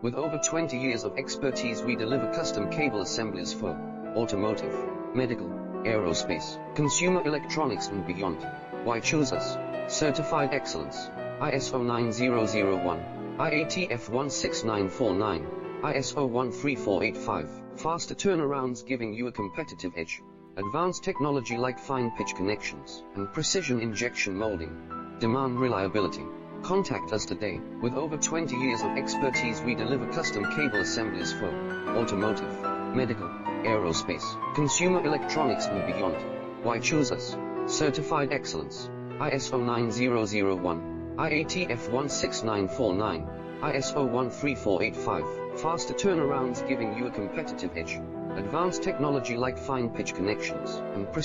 With over 20 years of expertise, we deliver custom cable assemblies for automotive, medical, aerospace, consumer electronics and beyond. Why choose us? Certified excellence, ISO 9001, IATF 16949, ISO 13485, faster turnarounds giving you a competitive edge, advanced technology like fine pitch connections, and precision injection molding. Demand reliability. Contact us today. With over 20 years of expertise, we deliver custom cable assemblies for automotive, medical, aerospace, consumer electronics and beyond. Why choose us? Certified excellence, ISO 9001, IATF 16949, ISO 13485, faster turnarounds giving you a competitive edge, advanced technology like fine pitch connections, and precision